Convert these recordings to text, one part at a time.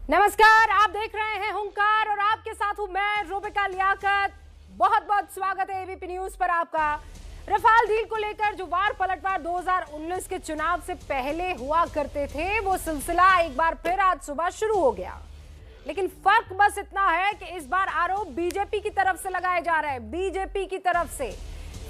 नमस्कार, आप देख रहे हैं हुंकार और आपके साथ हूं मैं रूबिका लियाकत। बहुत बहुत स्वागत है एबीपी न्यूज पर आपका। रफाल डील को लेकर जो वार पलटवार 2019 के चुनाव से पहले हुआ करते थे, वो सिलसिला एक बार फिर आज सुबह शुरू हो गया। लेकिन फर्क बस इतना है कि इस बार आरोप बीजेपी की तरफ से लगाए जा रहे हैं। बीजेपी की तरफ से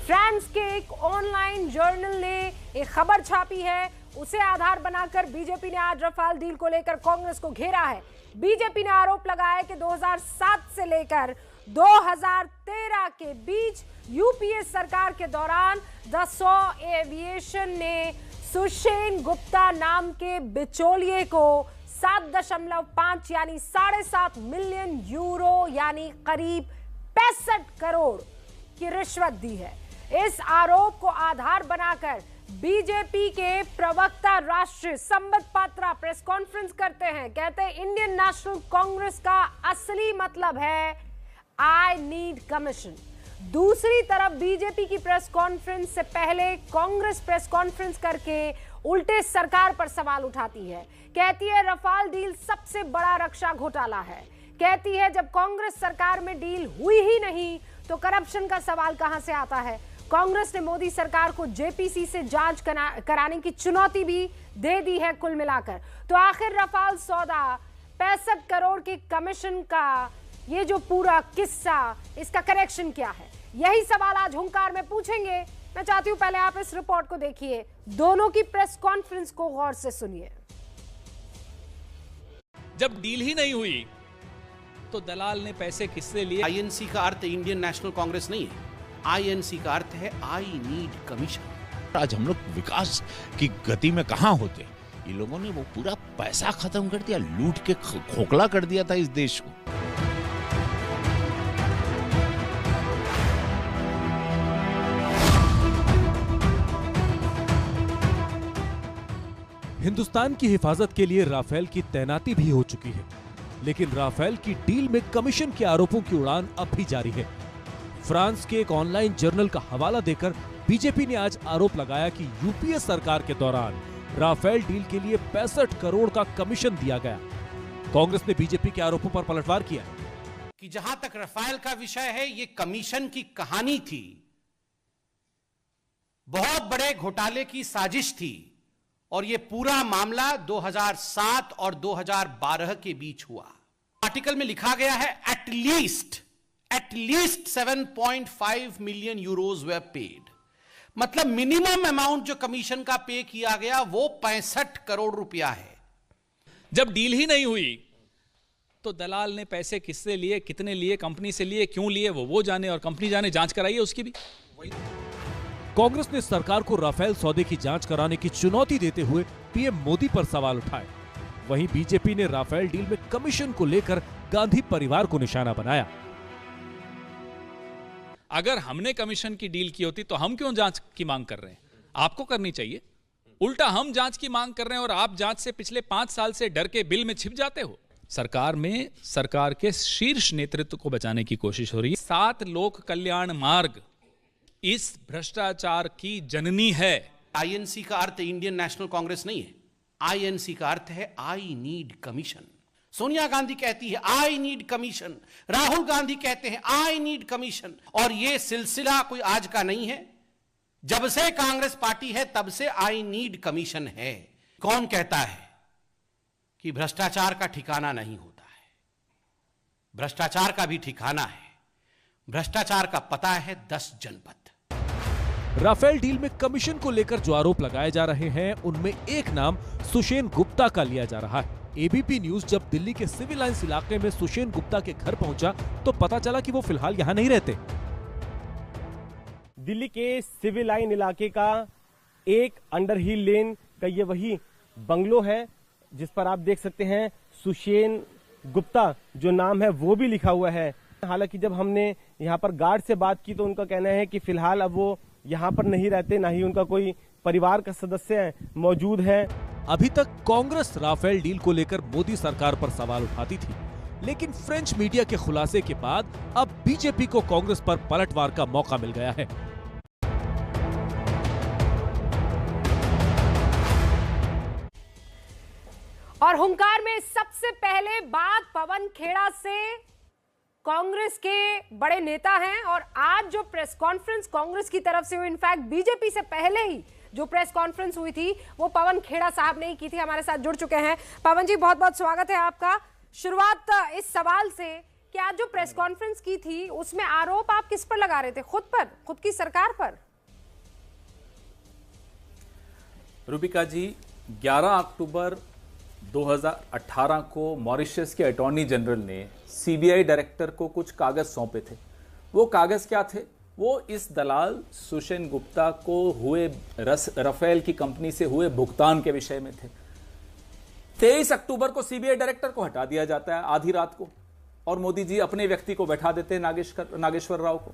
फ्रांस के एक ऑनलाइन जर्नल ने एक खबर छापी है, उसे आधार बनाकर बीजेपी ने आज रफाल डील को लेकर कांग्रेस को घेरा है। बीजेपी ने आरोप लगाया कि 2007 से लेकर 2013 के बीच यूपीए सरकार के दौरान दसॉ एविएशन ने सुषेन गुप्ता नाम के बिचौलिए को 7.5 यानी 7.5 मिलियन यूरो यानी करीब 65 करोड़ की रिश्वत दी है। इस आरोप को आधार बनाकर बीजेपी के प्रवक्ता राष्ट्रीय संबित पात्रा प्रेस कॉन्फ्रेंस करते हैं। कहते हैं इंडियन नेशनल कांग्रेस का असली मतलब है आई नीड कमीशन। दूसरी तरफ बीजेपी की प्रेस कॉन्फ्रेंस से पहले कांग्रेस प्रेस कॉन्फ्रेंस करके उल्टे सरकार पर सवाल उठाती है। कहती है रफाल डील सबसे बड़ा रक्षा घोटाला है। कहती है जब कांग्रेस सरकार में डील हुई ही नहीं तो करप्शन का सवाल कहां से आता है। कांग्रेस ने मोदी सरकार को जेपीसी से जांच कराने की चुनौती भी दे दी है। कुल मिलाकर तो आखिर रफाल सौदा 65 करोड़ के कमीशन का ये जो पूरा किस्सा, इसका कनेक्शन क्या है, यही सवाल आज हुंकार में पूछेंगे। मैं चाहती हूं पहले आप इस रिपोर्ट को देखिए, दोनों की प्रेस कॉन्फ्रेंस को गौर से सुनिए। जब डील ही नहीं हुई तो दलाल ने पैसे किससे लिए? आईएनसी का अर्थ इंडियन नेशनल कांग्रेस नहीं है। आईएनसी का अर्थ है आई नीड कमीशन। आज हम लोग विकास की गति में कहां होते, ये लोगों ने वो पूरा पैसा खत्म कर दिया, लूट के खोखला कर दिया था इस देश को। हिंदुस्तान की हिफाजत के लिए राफेल की तैनाती भी हो चुकी है, लेकिन राफेल की डील में कमीशन के आरोपों की उड़ान अब भी जारी है। फ्रांस के एक ऑनलाइन जर्नल का हवाला देकर बीजेपी ने आज आरोप लगाया कि यूपीए सरकार के दौरान राफेल डील के लिए 65 करोड़ का कमीशन दिया गया। कांग्रेस ने बीजेपी के आरोपों पर पलटवार किया कि जहां तक राफेल का विषय है, ये कमीशन की कहानी थी, बहुत बड़े घोटाले की साजिश थी और ये पूरा मामला 2007 और 2012 के बीच हुआ। आर्टिकल में लिखा गया है एटलीस्ट 7.5 मिलियन यूरोज वे पेड, मतलब मिनिमम अमाउंट जो कमीशन का पे किया गया वो 65 करोड़ रुपया है। जब डील ही नहीं हुई तो दलाल ने पैसे किससे लिए, कितने लिए, कंपनी से लिए, क्यों लिए, वो जाने और कंपनी जाने। जांच कराइए उसकी भी। कांग्रेस ने सरकार को राफेल सौदे की जांच कराने की चुनौती देते हुए पीएम मोदी पर सवाल उठाए। वहीं बीजेपी ने राफेल डील में कमीशन को लेकर गांधी परिवार को निशाना बनाया। अगर हमने कमीशन की डील की होती तो हम क्यों जांच की मांग कर रहे हैं? आपको करनी चाहिए। उल्टा हम जांच की मांग कर रहे हैं और आप जांच से पिछले 5 साल से डर के बिल में छिप जाते हो। सरकार में सरकार के शीर्ष नेतृत्व को बचाने की कोशिश हो रही है। 7 लोक कल्याण मार्ग इस भ्रष्टाचार की जननी है। आईएनसी का अर्थ इंडियन नेशनल कांग्रेस नहीं है। आईएनसी का अर्थ है I need commission. Sonia Gandhi कहती है I need commission, Rahul Gandhi कहते हैं आई नीड कमीशन। और यह सिलसिला कोई आज का नहीं है, जब से कांग्रेस पार्टी है तब से आई नीड कमीशन है। कौन कहता है कि भ्रष्टाचार का ठिकाना नहीं होता है? भ्रष्टाचार का भी ठिकाना है। भ्रष्टाचार का पता है 10 जनपद। राफेल डील में कमीशन को लेकर जो आरोप लगाए जा रहे हैं, उनमें एक नाम सुषेन गुप्ता का लिया जा रहा है। एबीपी न्यूज जब दिल्ली के सिविल लाइंस इलाके में सुषेन गुप्ता के घर पहुंचा तो पता चला कि वो फिलहाल यहां नहीं रहते। दिल्ली के सिविल लाइन इलाके का एक अंडर हिल लेन का ये वही बंगलो है जिस पर आप देख सकते हैं सुषेन गुप्ता जो नाम है वो भी लिखा हुआ है। हालांकि जब हमने यहाँ पर गार्ड से बात की तो उनका कहना है कि फिलहाल अब वो यहाँ पर नहीं रहते, ना ही उनका कोई परिवार का सदस्य मौजूद है। अभी तक कांग्रेस राफेल डील को लेकर मोदी सरकार पर सवाल उठाती थी, लेकिन फ्रेंच मीडिया के खुलासे के बाद अब बीजेपी को कांग्रेस पर पलटवार का मौका मिल गया है। और हुंकार में सबसे पहले बात पवन खेड़ा से, कांग्रेस के बड़े नेता हैं और आज जो प्रेस कॉन्फ्रेंस कांग्रेस की तरफ से हुई, इनफैक्ट बीजेपी से पहले ही जो प्रेस कॉन्फ्रेंस हुई थी वो पवन खेड़ा साहब ने ही की थी, हमारे साथ जुड़ चुके हैं। पवन जी बहुत बहुत स्वागत है आपका। शुरुआत इस सवाल से कि आज जो प्रेस कॉन्फ्रेंस की थी उसमें आरोप आप किस पर लगा रहे थे? खुद पर, खुद की सरकार पर? रूबिका जी, 11 अक्टूबर 2018 को मॉरिशस के अटॉर्नी जनरल ने सीबीआई डायरेक्टर को कुछ कागज सौंपे थे। वो कागज क्या थे? वो इस दलाल सुषेण गुप्ता को हुए राफेल की कंपनी से हुए भुगतान के विषय में थे। 23 अक्टूबर को सीबीआई डायरेक्टर को हटा दिया जाता है आधी रात को, और मोदी जी अपने व्यक्ति को बैठा देते हैं नागेश्वर राव को।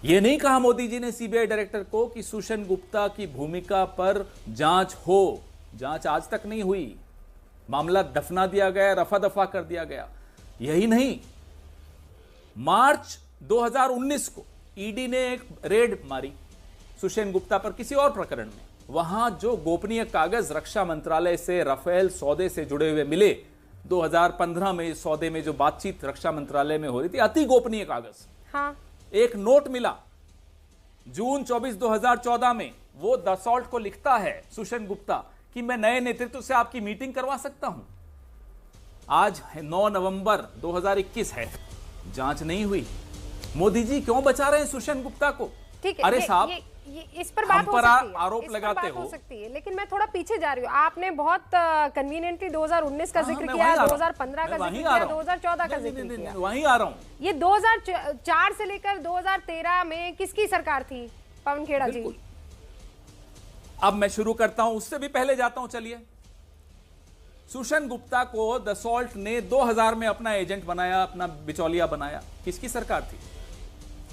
यह नहीं कहा मोदी जी ने सीबीआई डायरेक्टर को कि सुषेण गुप्ता की भूमिका पर जांच हो। जांच आज तक नहीं हुई, मामला दफना दिया गया, रफा दफा कर दिया गया। यही नहीं, मार्च 2019 को ईडी ने एक रेड मारी सुषेण गुप्ता पर किसी और प्रकरण में। वहां जो गोपनीय कागज रक्षा मंत्रालय से राफेल सौदे से जुड़े हुए मिले, 2015 में इस सौदे में जो बातचीत रक्षा मंत्रालय में हो रही थी, अति गोपनीय कागज। हाँ। एक नोट मिला जून 24, 2014 में। वो दसॉल्ट को लिखता है सुषेण गुप्ता कि मैं नए नेतृत्व से आपकी मीटिंग करवा सकता हूं। आज 9 नवंबर 2021 है, जांच नहीं हुई। मोदी जी क्यों बचा रहे हैं सुषेण गुप्ता को? ठीक है, अरे साहब, इस पर बात हम पर आरोप लगाते हो सकती है, लेकिन मैं थोड़ा पीछे जा रही हूँ। आपने बहुत कन्वीनियंटली 2019 का जिक्र किया, 2015 का जिक्र किया, 2014 का जिक्र किया। वहीं आ रहा हूँ। ये 2004 से लेकर 2013 में किसकी सरकार थी पवन खेड़ा जी? अब मैं शुरू करता हूं, उससे भी पहले जाता हूं। चलिए, सुषेण गुप्ता को दसॉल्ट ने 2000 में अपना एजेंट बनाया, अपना बिचौलिया बनाया। किसकी सरकार थी?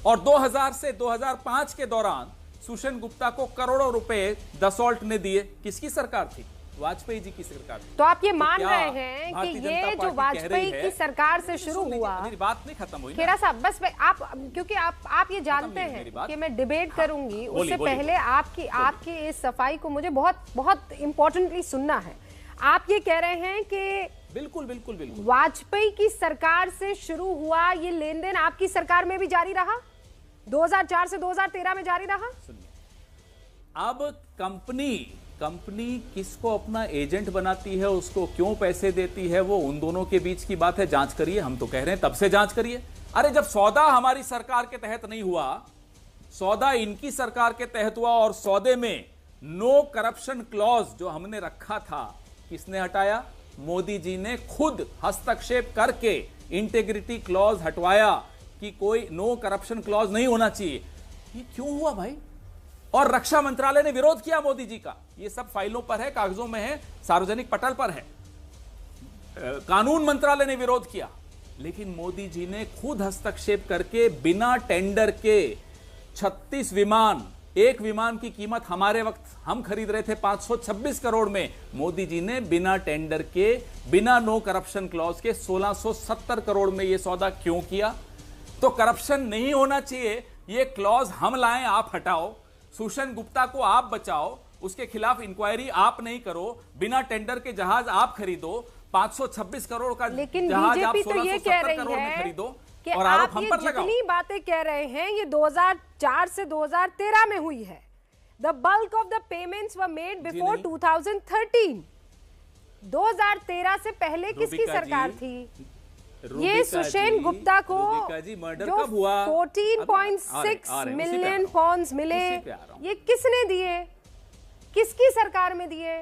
और 2000 से 2005 के दौरान सुषेण गुप्ता को करोड़ों रुपए दसॉल्ट ने दिए। किसकी सरकार थी? वाजपेयी जी की सरकार थी। तो आप ये मान रहे हैं कि ये जो वाजपेयी की सरकार से शुरू हुआ, मेरी बात नहीं खत्म हुई। खेड़ा साहब बस आप, क्योंकि आप ये जानते हैं कि मैं डिबेट करूंगी, उससे पहले आपकी इस सफाई को मुझे बहुत बहुत इंपॉर्टेंटली सुनना है। आप ये कह रहे हैं कि बिल्कुल बिल्कुल बिल्कुल वाजपेयी की सरकार से शुरू हुआ ये लेन देन आपकी सरकार में भी जारी रहा, 2004 से 2013 में जारी रहा। अब कंपनी किसको अपना एजेंट बनाती है, उसको क्यों पैसे देती है, वो उन दोनों के बीच की बात है। जांच करिए, हम तो कह रहे हैं तब से जांच करिए। अरे जब सौदा हमारी सरकार के तहत नहीं हुआ, सौदा इनकी सरकार के तहत हुआ, और सौदे में नो करप्शन क्लॉज जो हमने रखा था, किसने हटाया? मोदी जी ने खुद हस्तक्षेप करके इंटेग्रिटी क्लॉज हटवाया कि कोई नो करप्शन क्लॉज नहीं होना चाहिए। ये क्यों हुआ भाई? और रक्षा मंत्रालय ने विरोध किया मोदी जी का। ये सब फाइलों पर है, कागजों में है, सार्वजनिक पटल पर है। कानून मंत्रालय ने विरोध किया, लेकिन मोदी जी ने खुद हस्तक्षेप करके बिना टेंडर के 36 विमान, एक विमान की कीमत हमारे वक्त हम खरीद रहे थे 526 करोड़ में, मोदी जी ने बिना टेंडर के, बिना नो करप्शन क्लॉज के 1670 करोड़ में यह सौदा क्यों किया? तो करप्शन नहीं होना चाहिए, ये क्लॉज हम लाएं, आप हटाओ। सुषेण गुप्ता को आप बचाओ, उसके खिलाफ इंक्वायरी आप नहीं करो, बिना टेंडर के जहाज आप खरीदो, 526 करोड़ का जहाज आप 1670 करोड़ में खरीदो, और आरोप हम पर लगाओ। जितनी बातें कह रहे हैं ये 2004 से 2013 में हुई है। The bulk of the payments were made before 2013। 2013 से पहले किसकी सरकार थी? ये सुषेण गुप्ता को जो 14.6 मिलियन पॉन्ड्स मिले, ये किसने दिए? किसकी सरकार में दिए?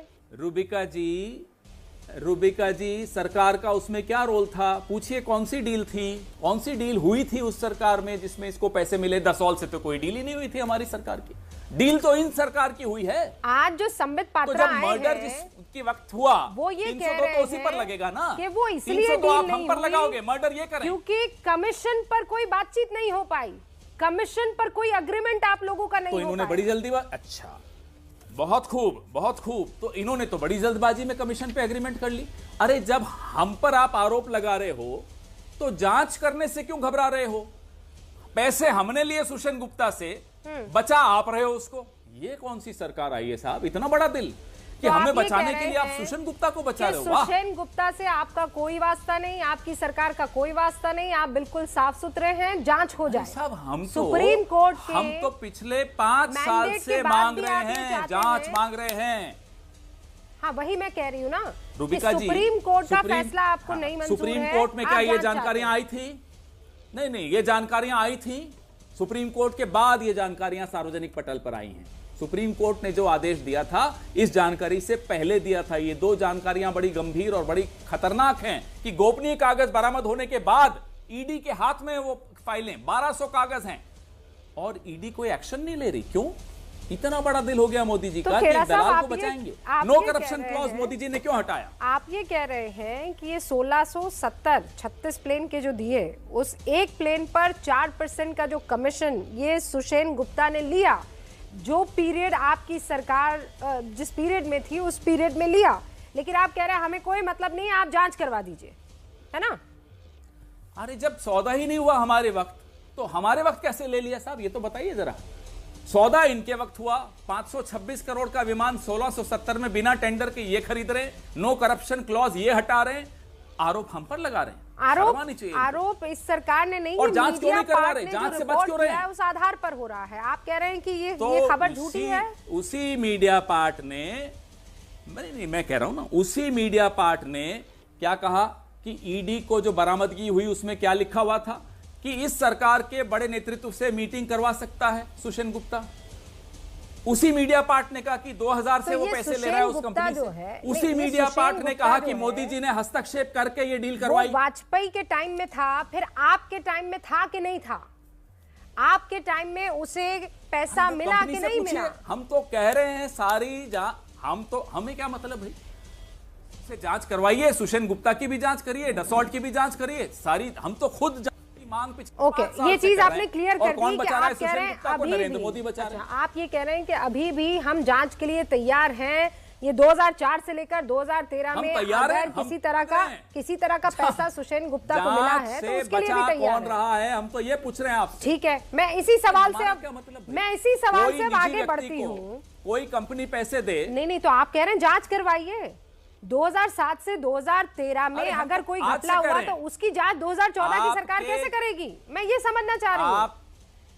रूबिका जी, सरकार का उसमें क्या रोल था? पूछिए कौन सी डील थी, कौन सी डील हुई थी उस सरकार में जिसमें इसको पैसे मिले? दसॉल से तो कोई डील ही नहीं हुई थी हमारी सरकार की। डील तो इन सरकार की हुई है। आज जो संबित पात्रा तो जब मर्डर जिसके वक्त हुआ, वो ये कह रहे हैं तो उसी पर लगेगा ना कि वो इसलिए डील आप नहीं हम पर लगाओगे, मर्डर ये करें, क्योंकि कमीशन पर कोई बातचीत नहीं हो पाई, कमीशन पर कोई अग्रीमेंट आप लोगों का नहीं तो हो इन्होंने पाया। बड़ी जल्दी अच्छा, बहुत खूब बहुत खूब। तो इन्होंने तो बड़ी जल्दबाजी में कमीशन पे एग्रीमेंट कर ली। अरे जब हम पर आप आरोप लगा रहे हो तो जांच करने से क्यों घबरा रहे हो? पैसे हमने लिए सुषेण गुप्ता से, बचा आप रहे हो उसको। ये कौन सी सरकार आई है साहब, इतना बड़ा दिल? कि तो हमें आप ये बचाने कह के लिए रहे आप हैं सुषेण गुप्ता को बचा कि रहे हो। वाह, सुषेण गुप्ता से आपका कोई वास्ता नहीं, आपकी सरकार का कोई वास्ता नहीं, आप बिल्कुल साफ सुथरे हैं, जांच हो जाए। साहब हम सुप्रीम कोर्ट के हम तो पिछले 5 साल mandate से के बाद मांग भी रहे आप ये हैं, चाहते जांच हैं। मांग रहे हैं। हाँ, वही मैं कह रही हूँ ना कि रूबिका जी, सुप्रीम कोर्ट का सुप्रीम- फैसला आपको हाँ, नहीं मंजूर है। सुप्रीम कोर्ट में क्या आप ये जांच जानकारियां आई थी? नहीं, ये जानकारियां आई थी सुप्रीम कोर्ट के बाद, ये जानकारियां सार्वजनिक पटल पर आई हैं। सुप्रीम कोर्ट ने जो आदेश दिया था इस जानकारी से पहले दिया था। ये दो जानकारियां बड़ी गंभीर और बड़ी खतरनाक हैं कि गोपनीय कागज बरामद होने के बाद ईडी के हाथ में वो फाइलें 1200 कागज हैं और ईडी कोई एक्शन नहीं ले रही। क्यों? इतना बड़ा दिल हो गया मोदी जी तो का कि खेड़ा साहब, दलाल को आप ये- बचाएंगे। आप नो ये कह करप्शन रहे क्लॉज हैं- मोदी जी ने क्यों हटाया? आप ये कह रहे हैं कि ये 1670 36 प्लेन के जो दिए, उस एक प्लेन पर 4% का जो कमीशन ये सुषेण गुप्ता ने लिया, जो पीरियड आपकी सरकार जिस पीरियड में थी उस पीरियड में लिया, लेकिन आप कह रहे हैं हमें कोई मतलब नहीं, आप जांच करवा दीजिए, है ना? अरे जब सौदा ही नहीं हुआ हमारे वक्त, तो हमारे वक्त कैसे ले लिया साहब, ये तो बताइए जरा। सौदा इनके वक्त हुआ, 526 करोड़ का विमान 1670 में बिना टेंडर के ये खरीद रहे, नो करप्शन क्लॉज ये हटा रहे, आरोप हम पर लगा रहे हैं। शर्म आनी चाहिए। आरोप इस सरकार ने नहीं, और ये जांच क्यों मीडिया नहीं करवा पार्ट रहे? ने जांच जो से बच रिपोर्ट क्यों रहे किया हैं? है उस आधार पर हो रहा है। आप कह रहे हैं कि ये तो खबर झूठी है। उसी मीडिया पार्ट ने, नहीं मैं कह रहा हूं ना, उसी मीडिया पार्ट ने क्या कहा कि ईडी को जो बरामदगी हुई उसमें क्या लिखा हुआ था कि इस सरकार के बड़े नेतृत्व से मीटिंग करवा सकता है सुषेण गुप्ता। उसी मीडिया पार्ट ने कहा कि 2000 से तो वो ये पैसे ले सुषेण रहा है उस गुप्ता कंपनी जो से। है, उसी नहीं, ये मीडिया सुषेण पार्ट ने गुप्ता कहा जो कि है, मोदी जी ने हस्तक्षेप करके ये डील वो करवाई। वाजपेयी के टाइम में था, फिर आपके टाइम में था कि नहीं था? आपके टाइम में उसे पैसा मिला कंपनी कि से नहीं पूछिए। मिला? हम तो कह रहे हैं सारी हमें क्या मतलब भाई, से जांच करवाइए, सुषेण गुप्ता की भी जांच करिए, डसॉल्ट की भी जांच करिए, सारी हम तो खुद जांच की मांग पिछले ओके, 5 साल ये से चीज कर रहे आपने हैं। क्लियर और कर कौन दी कि बचा रहा है? आप कह सुषेण रहे हैं गुप्ता को अभी नरेंद्र भी, मोदी बचा रहे हैं। अच्छा, आप ये कह रहे हैं कि अभी भी हम जांच के लिए तैयार हैं। ये 2004 से लेकर 2013 हम में तैयार हैं, अगर हम किसी तरह का पैसा सुषेण गुप्ता को मिला है तो से उसके लिए भी बचा तैयार कौन है। रहा है, हम तो ये पूछ रहे हैं आपसे। ठीक है, मैं इसी सवाल से हमारा अब क्या मतलब भाई? मैं इसी सवाल कोई से अब निजी आगे व्यक्ति बढ़ती को हूँ। कोई कंपनी पैसे दे, नहीं, तो आप कह रहे हैं जांच करवाइए। 2007 से 2013 में अरे हम अगर तो कोई आज घपला से कह हुआ रहे तो हैं। उसकी जांच 2014 की सरकार आपके- कैसे करेगी? मैं ये समझना चाह रही हूँ।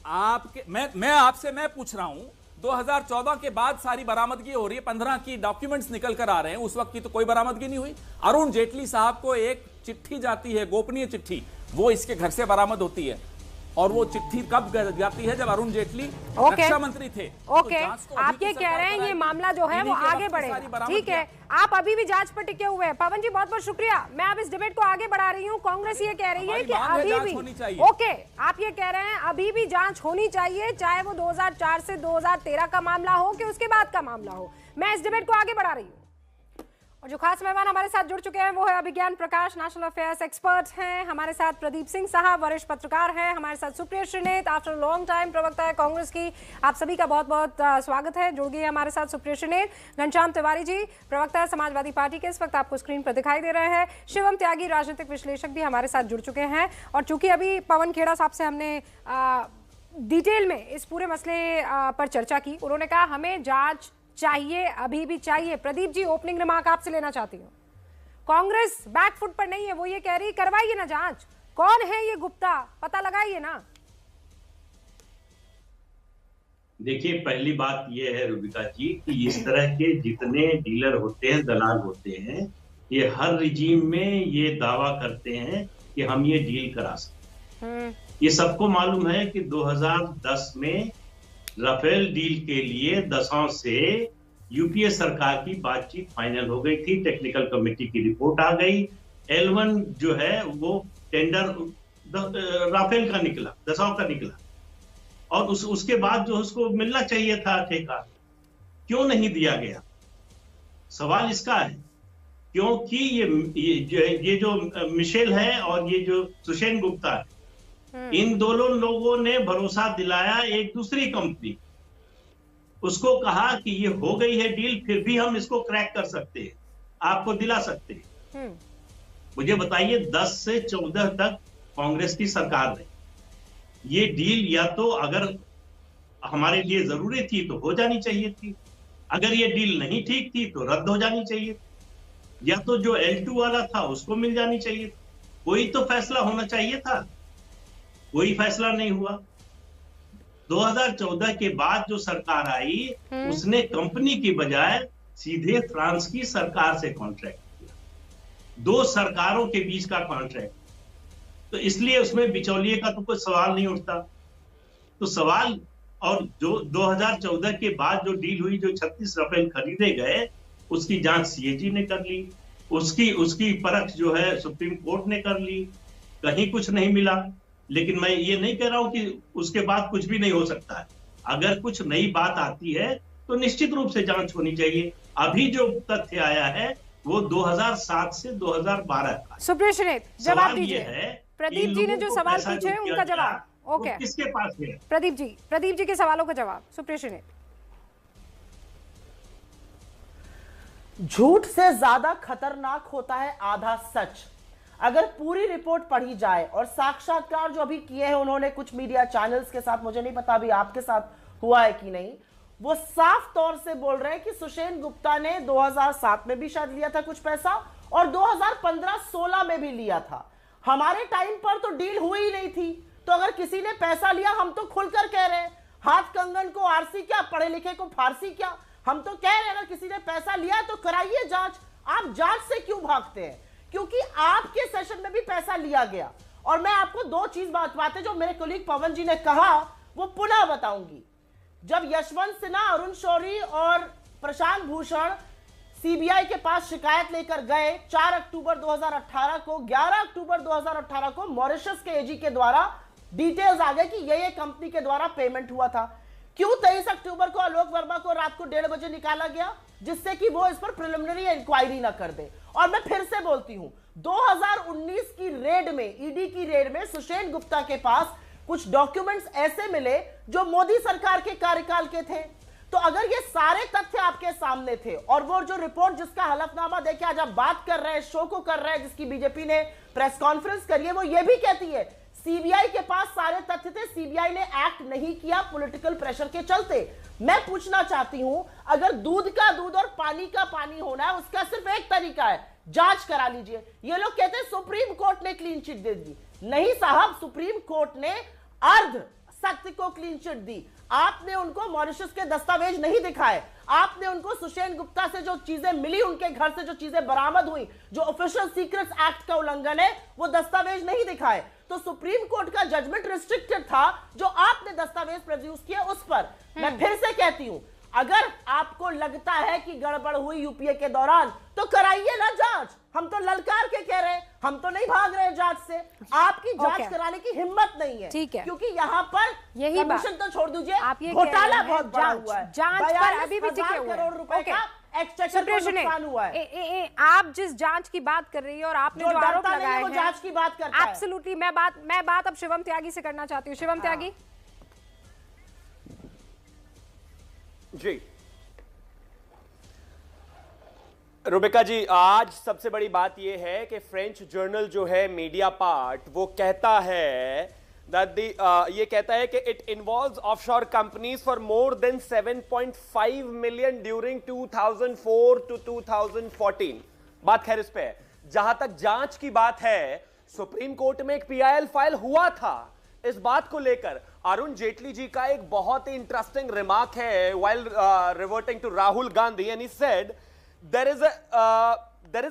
आपके मैं आपसे मैं पूछ रहा हूं, 2014 के बाद सारी बरामदगी हो रही है, 15 की डॉक्यूमेंट्स निकल कर आ रहे हैं, उस वक्त की तो कोई बरामदगी नहीं हुई। अरुण जेटली साहब को एक चिट्ठी जाती है, गोपनीय चिट्ठी, वो इसके घर से बरामद होती है। और वो चिट्ठी कब जाती है? जब अरुण जेटली रक्षा मंत्री थे। ओके, आप ये कह रहे हैं ये मामला जो है वो आगे बढ़ेगा। ठीक है, आप अभी भी जांच पर टिके हुए हैं। पवन जी बहुत बहुत शुक्रिया। मैं अब इस डिबेट को आगे बढ़ा रही हूँ। कांग्रेस ये कह रही है कि अभी भी, ओके, आप ये कह रहे हैं अभी भी जांच होनी चाहिए, चाहे वो 2004 से 2013 का मामला हो कि उसके बाद का मामला हो। मैं इस डिबेट को आगे बढ़ा रही हूँ। और जो खास मेहमान हमारे साथ जुड़ चुके हैं वो है अभिज्ञान प्रकाश, नेशनल अफेयर्स एक्सपर्ट हैं हमारे साथ, प्रदीप सिंह साहब वरिष्ठ पत्रकार हैं हमारे साथ, Supriya Shrinate after long time प्रवक्ता है कांग्रेस की। आप सभी का बहुत बहुत स्वागत है। जुड़ गई है हमारे साथ सुप्रिया श्रीनेत। घनश्याम तिवारी जी प्रवक्ता है समाजवादी पार्टी के, इस वक्त आपको स्क्रीन पर दिखाई दे रहे हैं। शिवम त्यागी राजनीतिक विश्लेषक भी हमारे साथ जुड़ चुके हैं। और चूंकि अभी पवन खेड़ा साहब से हमने डिटेल में इस पूरे मसले पर चर्चा की, उन्होंने कहा हमें जांच चाहिए, अभी भी चाहिए। प्रदीप जी, ओपनिंग रिमार्क आपसे लेना चाहती हूँ। कांग्रेस बैकफुट पर नहीं है, वो ये कह रही करवाइए ना जांच, कौन है ये गुप्ता, पता लगाइए ना। देखिए, पहली बात ये है रूबिका जी कि इस तरह के जितने डीलर होते हैं, दलाल होते हैं, ये हर रिजीम में ये दावा करते हैं कि हम ये डील करा सकते। ये सबको मालूम है कि 2010 में राफेल डील के लिए दशों से यूपीए सरकार की बातचीत फाइनल हो गई थी, टेक्निकल कमेटी की रिपोर्ट आ गई, L1 जो है वो टेंडर राफेल का निकला, दशों का निकला, और उसके बाद जो उसको मिलना चाहिए था ठेका, क्यों नहीं दिया गया? सवाल इसका है क्योंकि ये जो मिशेल है और ये जो सुषेण गुप्ता है, इन दोनों लोगों ने भरोसा दिलाया एक दूसरी कंपनी, उसको कहा कि ये हो गई है डील, फिर भी हम इसको क्रैक कर सकते हैं, आपको दिला सकते हैं। मुझे बताइए, 10 से 14 तक कांग्रेस की सरकार रही। ये डील या तो अगर हमारे लिए जरूरी थी तो हो जानी चाहिए थी, अगर ये डील नहीं ठीक थी तो रद्द हो जानी चाहिए, या तो जो L2 वाला था उसको मिल जानी चाहिए। कोई तो फैसला होना चाहिए था, कोई फैसला नहीं हुआ। 2014 के बाद जो सरकार आई उसने कंपनी की बजाय सीधे फ्रांस की सरकार से कॉन्ट्रैक्ट किया, दो सरकारों के बीच का कॉन्ट्रैक्ट, तो इसलिए उसमें बिचौलिए का तो कोई सवाल नहीं उठता। तो सवाल, और जो 2014 के बाद जो डील हुई, जो 36 राफेल खरीदे गए, उसकी जांच सीएजी ने कर ली, उसकी परख जो है सुप्रीम कोर्ट ने कर ली, कहीं कुछ नहीं मिला। लेकिन मैं ये नहीं कह रहा हूं कि उसके बाद कुछ भी नहीं हो सकता है। अगर कुछ नई बात आती है तो निश्चित रूप से जांच होनी चाहिए। अभी जो तथ्य आया है वो 2007 से 2012 का। सुप्रिया, जवाब दीजिए। है प्रदीप जी ने जो सवाल पूछे उनका जवाब। ओके, किसके पास है? प्रदीप जी के सवालों का जवाब सुप्रिया। झूठ से ज्यादा खतरनाक होता है आधा सच। अगर पूरी रिपोर्ट पढ़ी जाए और साक्षात्कार जो अभी किए हैं उन्होंने कुछ मीडिया चैनल्स के साथ, मुझे नहीं पता अभी आपके साथ हुआ है कि नहीं, वो साफ तौर से बोल रहे हैं कि सुषेण गुप्ता ने 2007 में भी शायद लिया था कुछ पैसा और 2015-16 में भी लिया था। हमारे टाइम पर तो डील हुई ही नहीं थी, तो अगर किसी ने पैसा लिया, हम तो खुलकर कह रहे हैं, हाथ कंगन को आरसी क्या, पढ़े लिखे को फारसी क्या, हम तो कह रहे हैं अगर किसी ने पैसा लिया है तो कराइए जांच। आप जांच से क्यों भागते हैं? क्योंकि आपके सेशन में भी पैसा लिया गया। और मैं आपको दो चीज बातें जो मेरे कोलीग पवन जी ने कहा वो पुनः बताऊंगी। जब यशवंत सिन्हा, अरुण शौरी और प्रशांत भूषण सीबीआई के पास शिकायत लेकर गए 4 अक्टूबर 2018 को, 11 अक्टूबर 2018 को मॉरिशस के एजी के द्वारा डिटेल्स आ गए कि ये कंपनी के द्वारा पेमेंट हुआ था। क्यों 23 अक्टूबर को आलोक वर्मा को रात को 1:30 बजे निकाला गया? जिससे कि वो इस पर प्रिलिमिनरी इंक्वायरी ना कर दे। और मैं फिर से बोलती हूं, 2019 की रेड में, ईडी की रेड में सुषेण गुप्ता के पास कुछ डॉक्यूमेंट्स ऐसे मिले जो मोदी सरकार के कार्यकाल के थे। तो अगर ये सारे तथ्य आपके सामने थे और वो जो रिपोर्ट जिसका हलफनामा देके आज आप बात कर रहे हैं, शो को कर रहे हैं, जिसकी बीजेपी ने प्रेस कॉन्फ्रेंस करी है, वो ये भी कहती है सीबीआई के पास सारे तथ्य थे, सीबीआई ने एक्ट नहीं किया पॉलिटिकल प्रेशर के चलते। मैं पूछना चाहती हूं, अगर दूध का दूध और पानी का पानी होना है, उसका सिर्फ एक तरीका है, जांच करा लीजिए। ये लोग कहते हैं सुप्रीम कोर्ट ने क्लीन चिट दे दी। नहीं साहब, सुप्रीम कोर्ट ने अर्ध सत्य को क्लीन चिट दी। आपने उनको मॉरिशस के दस्तावेज नहीं दिखाए, आपने उनको सुषेण गुप्ता से जो चीजें मिली, उनके घर से जो चीजें बरामद हुई, जो ऑफिशियल सीक्रेट्स एक्ट का उल्लंघन है, वो दस्तावेज नहीं दिखाए। तो सुप्रीम कोर्ट का जजमेंट रिस्ट्रिक्टेड था, जो आपने दस्तावेज प्रोड्यूस किया उस पर। मैं फिर से कहती हूं, अगर आपको लगता है कि गड़बड़ हुई यूपीए के दौरान, तो कराइए ना जांच। हम तो ललकार के कह रहे हैं, हम तो नहीं भाग रहे जांच से। आपकी जांच कराने की हिम्मत नहीं है, ठीक है, क्योंकि यहाँ पर यही कमीशन तो छोड़ दीजिए, आप ये घोटाला बहुत बड़ा हुआ है। जांच पर अभी भी टिके हुए करोड़ रुपए का एक्सचेकर को नुकसान हुआ है। आप जिस जांच की बात कर रही है और आपने जो आरोप लगाए हैं, जांच की बात करता है। एब्सोल्युटली, मैं बात अब शिवम त्यागी से करना चाहती हूँ। शिवम त्यागी जी। रुबिका जी, आज सबसे बड़ी बात यह है कि फ्रेंच जर्नल जो है मीडिया पार्ट, वो कहता है ये कहता है कि it involves offshore companies for more than 7.5 million during 2004 to 2014। बात खैर इस पे है। जहां तक जांच की बात है, सुप्रीम कोर्ट में एक पीआईएल फाइल हुआ था इस बात को लेकर। अरुण जेटली जी का एक बहुत ही इंटरेस्टिंग रिमार्क है while reverting to Rahul Gandhi, and he said there is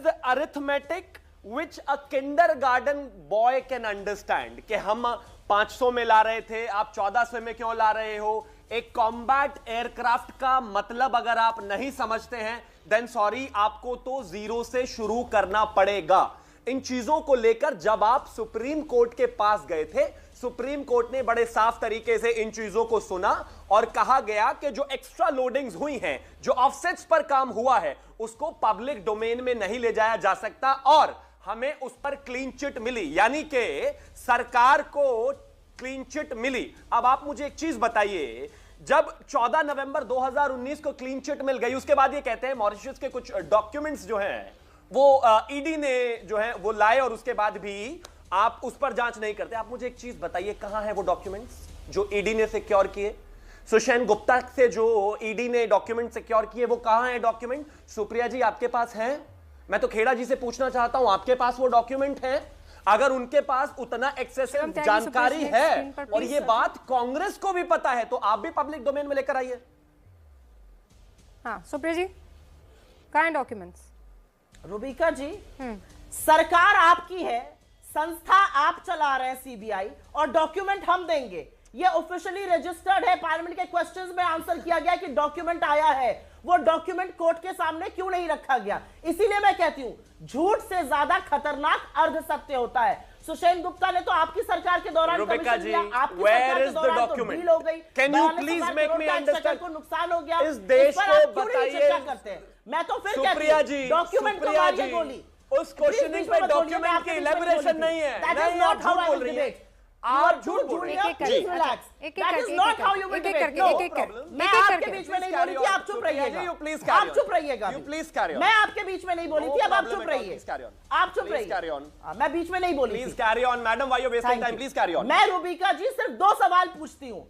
a arithmetic which a kindergarten boy can understand कि हम 500 में ला रहे थे, आप 1400 में क्यों ला रहे हो। एक कॉम्बैट एयरक्राफ्ट का मतलब अगर आप नहीं समझते हैं, देन सॉरी, आपको तो जीरो से शुरू करना पड़ेगा। इन चीजों को लेकर जब आप सुप्रीम कोर्ट के पास गए थे, सुप्रीम कोर्ट ने बड़े साफ तरीके से इन चीजों को सुना और कहा गया कि जो एक्स्ट्रा लोडिंग्स हुई हैं, जो ऑफसेट्स पर काम हुआ है, उसको पब्लिक डोमेन में नहीं ले जाया जा सकता और हमें उस पर क्लीन चिट मिली, यानी कि सरकार को क्लीन चिट मिली। अब आप मुझे एक चीज बताइए, जब 14 नवंबर 2019 को क्लीन चिट मिल गई, उसके बाद ये कहते हैं मॉरिशस के कुछ डॉक्यूमेंट्स जो हैं वो ईडी ने जो है वो लाए और उसके बाद भी आप उस पर जांच नहीं करते। आप मुझे एक चीज बताइए, कहां है वो डॉक्यूमेंट्स जो ईडी ने सिक्योर किए? सुषेण गुप्ता से जो ईडी ने डॉक्यूमेंट सिक्योर किए, वो कहां है डॉक्यूमेंट? सुप्रिया जी आपके पास है? मैं तो खेड़ा जी से पूछना चाहता हूं, आपके पास वो डॉक्यूमेंट है? अगर उनके पास उतना एक्सेसिव जानकारी है और ये बात कांग्रेस को भी पता है, तो आप भी पब्लिक डोमेन में लेकर आइए। हाँ सुप्रिया जी, कहां डॉक्यूमेंट्स? रुबिका जी, सरकार आपकी है, संस्था आप चला रहे हैं सीबीआई, और डॉक्यूमेंट हम देंगे। ये ऑफिशियली रजिस्टर्ड है, पार्लियामेंट के क्वेश्चंस में आंसर किया गया कि डॉक्यूमेंट आया है। वो डॉक्यूमेंट कोर्ट के सामने क्यों नहीं रखा गया? इसीलिए मैं कहती हूं झूठ से ज्यादा खतरनाक अर्ध सत्य होता है। सुषेण गुप्ता ने तो आपकी सरकार के दौरान कमीशन दिया, आपकी सरकार के दौरान तो डील हो गई, can you please make me understand को नुकसान हो गया, इस देश को बताइए। करते हैं, मैं तो फिर सुप्रिया जी, डॉक्यूमेंट को मारिए गोली। उस क्वेश्चनिंग पे डॉक्यूमेंट की इलैबोरेशन नहीं है, नहीं आप झूठ बोल रही हैं, आप झूठ बोल रही हैं। That is not how you will debate. No problem. मैं आपके बीच में नहीं बोली थी, आप चुप रहिएगा। आप चुप रहिएगा। मैं आपके बीच में नहीं बोली थी, अब आप चुप रहिए। आप चुप रहिए। मैं बीच में नहीं बोली थी। Please carry on, madam. Why you wasting time? Please carry on. मैं रुबिका जी सिर्फ 2 सवाल पूछती हूँ।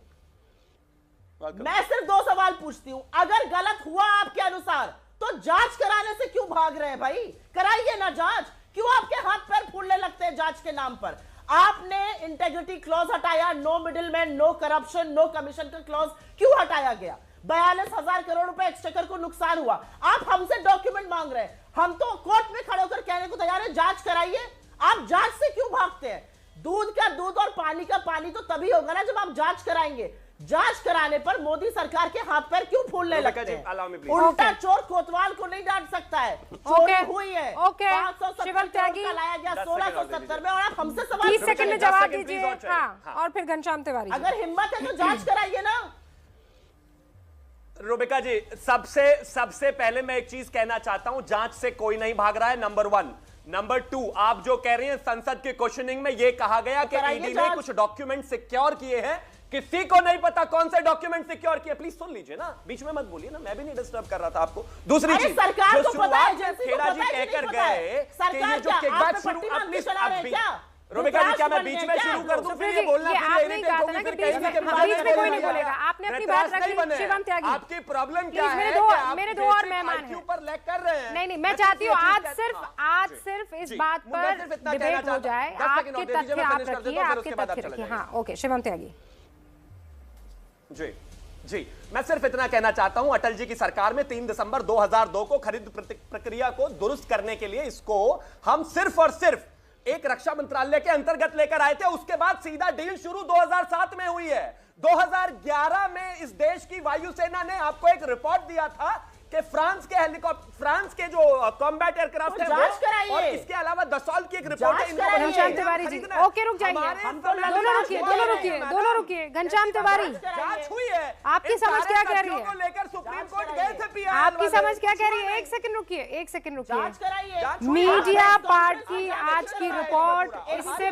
मैं सिर्फ 2 सवाल पूछती हूँ। अगर गलत हुआ आपके अनुसार, तो जांच कराने से क्यों भाग रहे हैं भाई? कराइए ना जांच। क्यों आपके हाथ पैर फूलने लगते हैं जांच के नाम पर? आपने इंटेग्रिटी क्लॉज हटाया, no middle man, no corruption, no commission का क्लॉज क्यों हटाया गया? 42,000 करोड़ रुपए एक्सचेकर को नुकसान हुआ, आप हमसे डॉक्यूमेंट मांग रहे हैं। हम तो कोर्ट में खड़े होकर कहने को तैयार है जांच कराइए। आप जांच से क्यों भागते हैं? दूध का दूध और पानी का पानी तो तभी होगा ना जब आप जांच कराएंगे। जांच कराने पर मोदी सरकार के हाथ पैर क्यों फूलने लगते हैं? उल्टा चोर कोतवाल को नहीं डांट सकता है। चोरी हुई है, 570 करोड़ का लाया गया 1670 में, और आप हमसे सवाल 30 सेकंड में जवाब दीजिए। हाँ, और फिर घनश्याम तिवारी। अगर हिम्मत है तो जांच कराइए ना। रुबिका जी, सबसे पहले मैं एक चीज कहना चाहता हूं, जांच से कोई नहीं भाग रहा है, नंबर 1। नंबर 2, आप जो कह रही हैं संसद के क्वेश्चनिंग में ये कहा गया कि ईडी ने कुछ डॉक्यूमेंट सिक्योर किए हैं, किसी को नहीं पता कौन से डॉक्यूमेंट सिक्योर किए। प्लीज सुन लीजिए ना, बीच में मत बोलिए ना, मैं भी नहीं डिस्टर्ब कर रहा था आपको। दूसरी चीज, सरकार को पता है, खेड़ा जी कहकर गए कि ये जो किकबैक शुरू, रुबिका जी क्या मैं बीच में शुरू कर दूं? फिर ये बोलना आपने कहा था ना कि बीच में कोई नहीं बोलेगा। आपने अपनी बात रखी। शिवम त्यागी, आपकी प्रॉब्लम क्या है? मेरे दो और मेहमान हैं ऊपर लैग कर रहे हैं। नहीं, मैं चाहती हूँ आज सिर्फ इस बात पर डिबेट हो जाए। आपके तथ्य आप रखिए, आपके तथ्य रखिए। हाँ ओके, शिवम त्यागी जी, मैं सिर्फ इतना कहना चाहता हूं, अटल जी की सरकार में 3 दिसंबर 2002 को खरीद प्रक्रिया को दुरुस्त करने के लिए इसको हम सिर्फ और सिर्फ एक रक्षा मंत्रालय के अंतर्गत लेकर आए थे। उसके बाद सीधा डील शुरू 2007 में हुई है। 2011 में इस देश की वायुसेना ने आपको एक रिपोर्ट दिया था कि फ्रांस के जो कॉम्बैट एयरक्राफ्ट है वो, और इसके अलावा दसॉल्ट की एक रिपोर्ट है। घनश्याम तिवारी जी, ओके रुक जाइए, दोनों रुकिए। घनश्याम तिवारी, जांच हुई है, आपकी समझ क्या कह रही है? लेकर सुप्रीम कोर्ट गए थे पीआईएल, आपकी समझ क्या कह रही है? एक सेकंड रुकिए। मीडिया पार्ट की आज की रिपोर्ट, इससे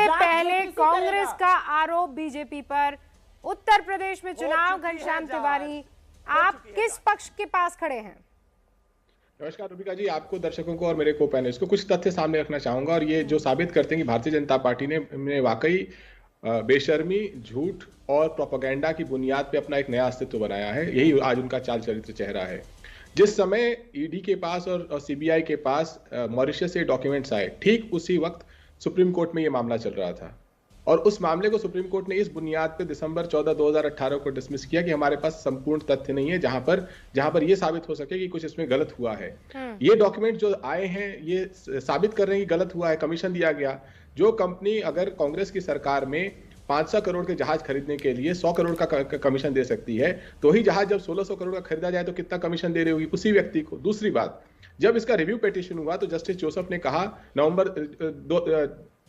पहले कांग्रेस का आरोप बीजेपी पर, उत्तर प्रदेश में चुनाव। घनश्याम तिवारी, आप किस पक्ष के पास खड़े हैं? नमस्कार रुबिका जी, आपको, दर्शकों को और मेरे को पैनलिस्ट को कुछ तथ्य सामने रखना चाहूंगा, और ये जो साबित करते हैं कि भारतीय जनता पार्टी ने वाकई बेशर्मी, झूठ और प्रोपेगेंडा की बुनियाद पे अपना एक नया अस्तित्व बनाया है। यही आज उनका चाल चरित्र चेहरा है। जिस समय ईडी के पास और सीबीआई के पास मॉरिशस से डॉक्यूमेंट्स आए, ठीक उसी वक्त सुप्रीम कोर्ट में ये मामला चल रहा था, और उस मामले को सुप्रीम कोर्ट ने इस बुनियाद पे दिसंबर 14, 2018 को डिसमिस किया कि हमारे पास संपूर्ण तथ्य नहीं है जहां पर ये साबित हो सके कि कुछ इसमें गलत हुआ है। ये डॉक्यूमेंट जो आए हैं ये साबित कर रहे हैं कि गलत हुआ है। कमीशन दिया गया। जो कंपनी अगर कांग्रेस की सरकार में 500 करोड़ के जहाज खरीदने के लिए 100 करोड़ का कमीशन दे सकती है, तो ही जहाज जब 1600 करोड़ का खरीदा जाए तो कितना कमीशन दे रही होगी उसी व्यक्ति को। दूसरी बात, जब इसका रिव्यू पिटीशन हुआ तो जस्टिस जोसेफ ने कहा, नवंबर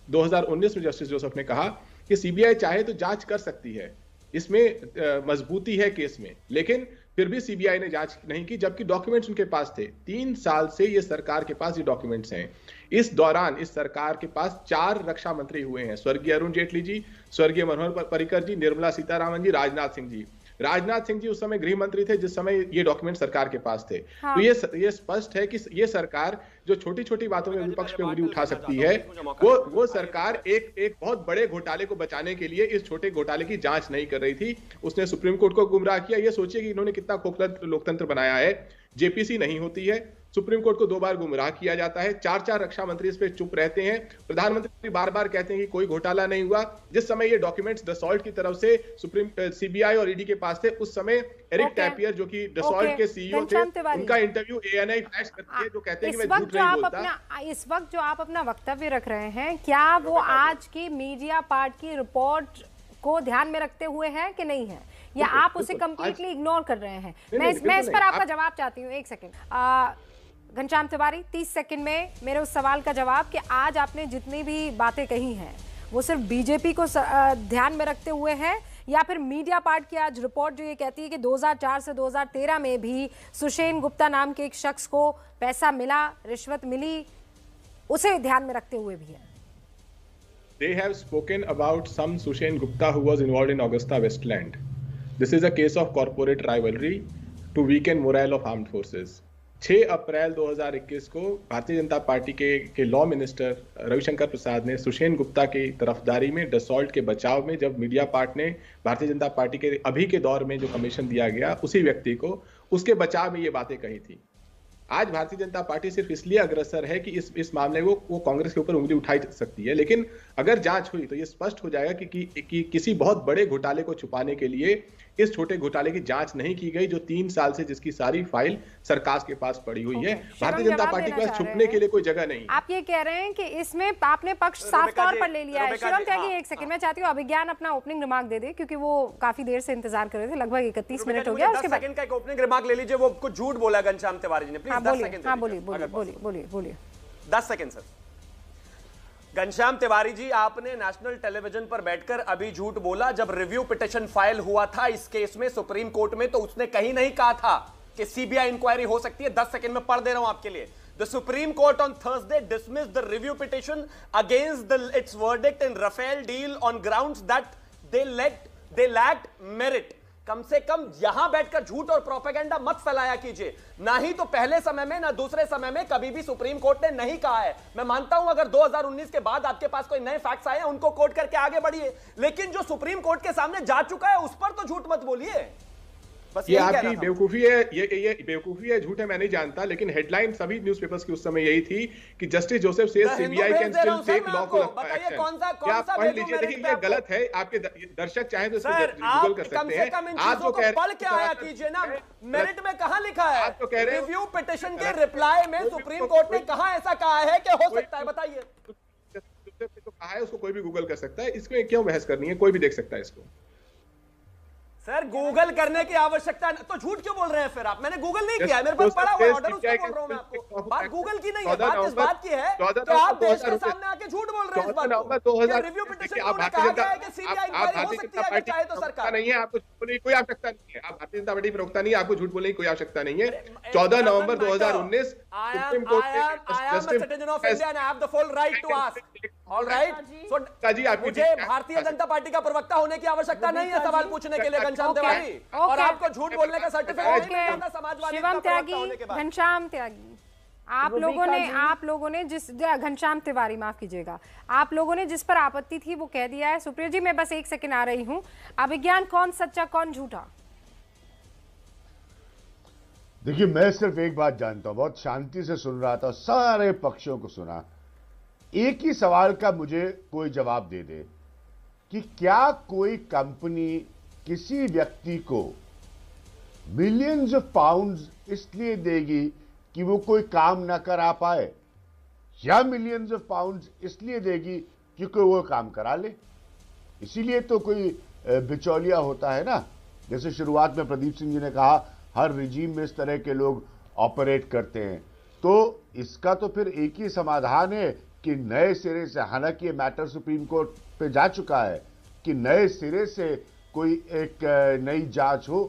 2019 में जस्टिस जोसेफ ने कहा कि सीबीआई चाहे तो जांच कर सकती है, इसमें मजबूती है केस में, लेकिन फिर भी सीबीआई ने जांच नहीं की, जबकि डॉक्यूमेंट्स उनके पास थे। 3 साल से ये सरकार के पास ये डॉक्यूमेंट्स हैं। इस दौरान इस सरकार के पास 4 रक्षा मंत्री हुए हैं, स्वर्गीय अरुण जेटली जी, स्वर्गीय मनोहर पर्रिकर जी, निर्मला सीतारामन जी, राजनाथ सिंह जी। राजनाथ सिंह जी उस समय गृह मंत्री थे जिस समय ये डॉक्यूमेंट सरकार के पास थे। हाँ। तो ये स्पष्ट है कि ये सरकार जो छोटी छोटी बातों में विपक्ष पे उंगली उठा सकती है, वो सरकार एक बहुत बड़े घोटाले को बचाने के लिए इस छोटे घोटाले की जांच नहीं कर रही थी। उसने सुप्रीम कोर्ट को गुमराह किया। ये सोचिए कि इन्होंने कितना खोखला लोकतंत्र बनाया है। जेपीसी नहीं होती है, सुप्रीम कोर्ट को 2 बार गुमराह किया जाता है, 4 रक्षा मंत्री इस पे चुप रहते हैं, प्रधानमंत्री बार-बार कहते हैं कि कोई घोटाला नहीं हुआ। जिस समय ये डॉक्यूमेंट्स डसॉल्ट की तरफ से सीबीआई और ईडी के पास थे, उस समय एरिक टैपियर जो कि डसॉल्ट के सीईओ थे, उनका इंटरव्यू एएनआई फ्लैश करती है, जो कहते हैं कि मैं झूठ नहीं बोलता। इस वक्त जो आप अपना वक्तव्य रख रहे हैं, क्या वो आज की मीडिया पार्ट की रिपोर्ट को ध्यान में रखते हुए है कि नहीं है, या आप उसे कंप्लीटली इग्नोर कर रहे हैं? मैं इस पर आपका जवाब चाहती हूँ। 1 सेकंड घनश्याम तिवारी, 30 सेकंड में मेरे उस सवाल का जवाब कि आज आपने जितनी भी बातें कही हैं वो सिर्फ बीजेपी को ध्यान में रखते हुए है, या फिर मीडिया पार्ट की आज रिपोर्ट जो ये कहती है कि 2004 से 2013 में भी सुषेन गुप्ता नाम के एक शख्स को पैसा मिला, रिश्वत मिली, उसे ध्यान में रखते हुए भी है? They have spoken about some Sushen Gupta who was involved in Augusta Westland. This is a case of corporate rivalry to weaken morale of armed forces. 6 अप्रैल 2021 को भारतीय जनता पार्टी के लॉ मिनिस्टर रविशंकर प्रसाद ने सुषेन गुप्ता की तरफदारी में डसॉल्ट के बचाव में, जब मीडिया पार्ट ने भारतीय जनता पार्टी के अभी के दौर में जो कमीशन दिया गया उसी व्यक्ति को, उसके बचाव में ये बातें कही थी। आज भारतीय जनता पार्टी सिर्फ इसलिए अग्रसर है कि इस मामले को वो कांग्रेस के ऊपर उंगली उठाई सकती है, लेकिन अगर जांच हुई तो ये स्पष्ट हो जाएगा कि किसी बहुत बड़े घोटाले को छुपाने के लिए इस छोटे घोटाले की जांच नहीं की गई, जो 3 साल से जिसकी सारी फाइल सरकार के पास पड़ी हुई है। भारतीय जनता पार्टी के पास छुपने के लिए कोई जगह नहीं। आप ये कह रहे हैं कि इसमें आपने पक्ष साफ तौर पर ले लिया है। शिवम त्यागी, 1 सेकंड मैं चाहती हूँ अभिज्ञान अपना ओपनिंग रिमार्क दे दे, क्योंकि वो काफी देर से इंतजार कर रहे थे, लगभग 31 मिनट हो गया। उसके बाद 10 सेकंड का एक ओपनिंग रिमार्क ले लीजिए। वो कुछ झूठ बोला घनश्याम तिवारी जी ने, प्लीज 10 सेकंड। हाँ बोलिए 10 सेकंड सर। घनश्याम तिवारी जी, आपने नेशनल टेलीविजन पर बैठकर अभी झूठ बोला। जब रिव्यू पिटीशन फाइल हुआ था इस केस में सुप्रीम कोर्ट में, तो उसने कहीं नहीं कहा था कि सीबीआई इंक्वायरी हो सकती है। 10 सेकंड में पढ़ दे रहा हूं आपके लिए। The Supreme Court on Thursday dismissed the review petition against its verdict in Rafale deal on grounds that they lacked merit. कम से कम यहां बैठकर झूठ और प्रोपेगेंडा मत फैलाया कीजिए। ना ही तो पहले समय में ना दूसरे समय में कभी भी सुप्रीम कोर्ट ने नहीं कहा है। मैं मानता हूं अगर 2019 के बाद आपके पास कोई नए फैक्ट्स आए हैं उनको कोट करके आगे बढ़िए, लेकिन जो सुप्रीम कोर्ट के सामने जा चुका है उस पर तो झूठ मत बोलिए। बस ये आपकी बेवकूफी है, ये बेवकूफी है, झूठ है, मैं नहीं जानता, लेकिन हेडलाइन सभी न्यूज़पेपर्स की उस समय यही थी कि justice Joseph says CBI can still take law को एक्शन। क्या आप पढ़ लीजिए, देखिए ये गलत है। आपके दर्शक चाहे तो इसको गूगल कर सकते हैं। आप जो पढ़ के आया कीजिए ना, मेरिट में कहां लिखा है? आप तो कह रहे हैं रिव्यू पिटीशन के रिप्लाई में सुप्रीम कोर्ट ने कहां ऐसा कहा है कि हो सकता है? बताइए। तो कहा है, उसको कोई भी गूगल कर सकता है, इसमें क्यों बहस करनी है? कोई भी देख सकता है इसको। सर गूगल करने की आवश्यकता है तो झूठ क्यों बोल रहे हैं फिर आप? मैंने गूगल नहीं किया है, मेरे पास पड़ा हुआ ऑर्डर, उसको बोल रहा हूं मैं आपको। बात गूगल की नहीं है, बात इस बात की है कि आप देश के सामने आके झूठ बोल रहे हैं इस बात को। रिव्यू पिटीशन को कहा गया है कि सीबीआई इंक्वायरी हो सकती है चाहे तो सरकार नहीं है। आपको झूठ बोलने की कोई आवश्यकता नहीं है। आप भारतीय जनता पार्टी प्रवक्ता नहीं है, आपको झूठ बोलने की कोई आवश्यकता नहीं है। 14 नवंबर 2019 सुप्रीम कोर्ट ने मुझे भारतीय जनता पार्टी का प्रवक्ता होने की आवश्यकता नहीं है सवाल पूछने के लिए घनश्याम तिवारी, और आपको झूठ बोलने का सर्टिफिकेट समाजवादी शिवम त्यागी, घनश्याम त्यागी, आप लोगों ने जिस घनश्याम तिवारी माफ कीजिएगा, आप लोगों ने जिस पर आपत्ति थी वो कह दिया है। सुप्रिया जी मैं बस 1 सेकंड आ रही हूं। अभिज्ञान, कौन सच्चा कौन झूठा? देखिए मैं सिर्फ एक बात जानता हूं, बहुत शांति से सुन रहा था, सारे पक्षों को सुना। एक ही सवाल का मुझे कोई जवाब दे दे कि क्या कोई कंपनी किसी व्यक्ति को मिलियंस ऑफ पाउंड्स इसलिए देगी कि वो कोई काम ना करा पाए, या मिलियंस ऑफ पाउंड्स इसलिए देगी क्योंकि वो काम करा ले? इसीलिए तो कोई बिचौलिया होता है ना। जैसे शुरुआत में प्रदीप सिंह जी ने कहा हर रिजीम में इस तरह के लोग ऑपरेट करते हैं, तो इसका तो फिर एक ही समाधान है कि नए सिरे से, हालांकि ये मैटर सुप्रीम कोर्ट पे जा चुका है, कि नए सिरे से कोई एक नई जांच हो,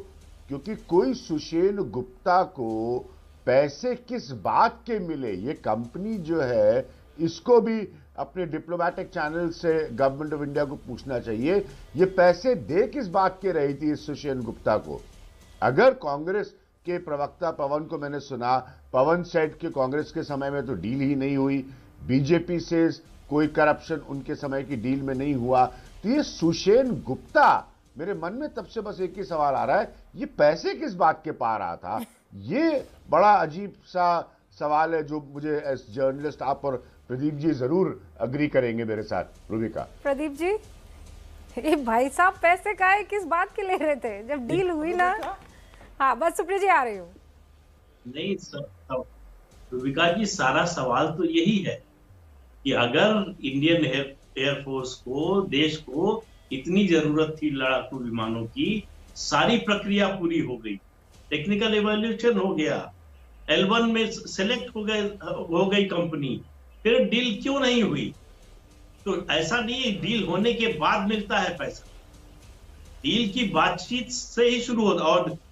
क्योंकि कोई सुषेन गुप्ता को पैसे किस बात के मिले, ये कंपनी जो है इसको भी अपने डिप्लोमेटिक चैनल से गवर्नमेंट ऑफ इंडिया को पूछना चाहिए, ये पैसे दे किस बात के रही थी सुषेण गुप्ता को? अगर कांग्रेस के प्रवक्ता पवन को मैंने सुना, पवन सेड कि कांग्रेस के समय में तो डील ही नहीं हुई, बीजेपी से कोई करप्शन उनके समय की डील में नहीं हुआ, तो ये सुषेण गुप्ता, मेरे मन में तब से बस एक ही सवाल आ रहा है, ये पैसे किस बात के पा रहा था? ये बड़ा अजीब सा सवाल है जो मुझे एज जर्नलिस्ट आप और प्रदीप जी जरूर अग्री करेंगे मेरे साथ। रूबिका। प्रदीप जी, ये भाई साहब पैसे काहे किस बात के ले रहे थे जब डील हुई ना? हाँ बस सुप्रिया जी आ रही हूँ। नहीं रूबिका जी, सारा सवाल तो यही है कि अगर इंडियन एयरफोर्स को, देश को इतनी जरूरत थी लड़ाकू विमानों की, सारी प्रक्रिया पूरी हो गई, टेक्निकल इवैल्यूएशन हो गया, L1 में सेलेक्ट हो गई कंपनी, फिर डील क्यों नहीं हुई? तो ऐसा नहीं डील होने के बाद मिलता है पैसा, डील की बातचीत से ही शुरू होता,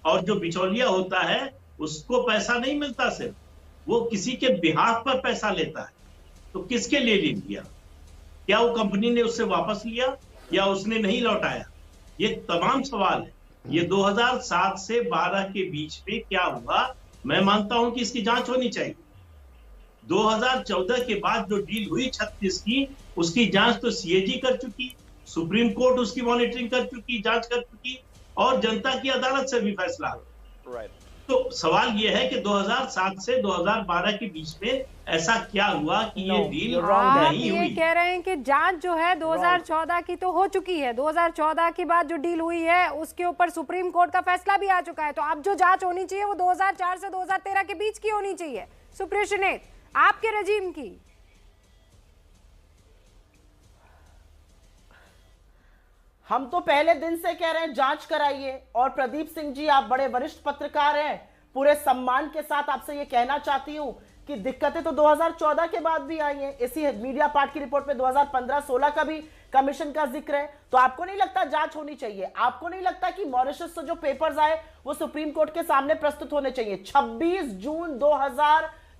और जो बिचौलिया होता है उसको पैसा नहीं मिलता, सिर्फ वो किसी के बिहाफ पर पैसा लेता है। तो किसके लिए लिया? क्या वो कंपनी ने उससे वापस लिया या उसने नहीं लौटाया? ये तमाम सवाल है। ये 2007 से 12 के बीच में क्या हुआ, मैं मानता हूं कि इसकी जांच होनी चाहिए। 2014 के बाद जो डील हुई 36 की, उसकी जांच तो सीएजी कर चुकी, सुप्रीम कोर्ट उसकी मॉनिटरिंग कर चुकी, जांच कर चुकी, और जनता की अदालत से भी फैसला। तो सवाल यह है कि 2007 से 2012 के बीच में ऐसा क्या हुआ कि ये डील नहीं हुई? ये कह रहे हैं कि जांच जो है 2014 की तो हो चुकी है, 2014 के बाद जो डील हुई है उसके ऊपर सुप्रीम कोर्ट का फैसला भी आ चुका है। तो अब जो जांच होनी चाहिए वो 2004 से 2013 के बीच की होनी चाहिए। सुप्रिया श्रीनेत, आपके रजीम की। हम तो पहले दिन से कह रहे हैं जांच कराइए, और प्रदीप सिंह जी आप बड़े वरिष्ठ पत्रकार हैं, पूरे सम्मान के साथ आपसे ये कहना चाहती हूं कि दिक्कतें तो 2014 के बाद भी आई हैं। इसी मीडिया पार्ट की रिपोर्ट में 2015-16 का भी कमीशन का जिक्र है। तो आपको नहीं लगता जांच होनी चाहिए? आपको नहीं लगता कि मॉरिशस से जो पेपर्स आए वो सुप्रीम कोर्ट के सामने प्रस्तुत होने चाहिए?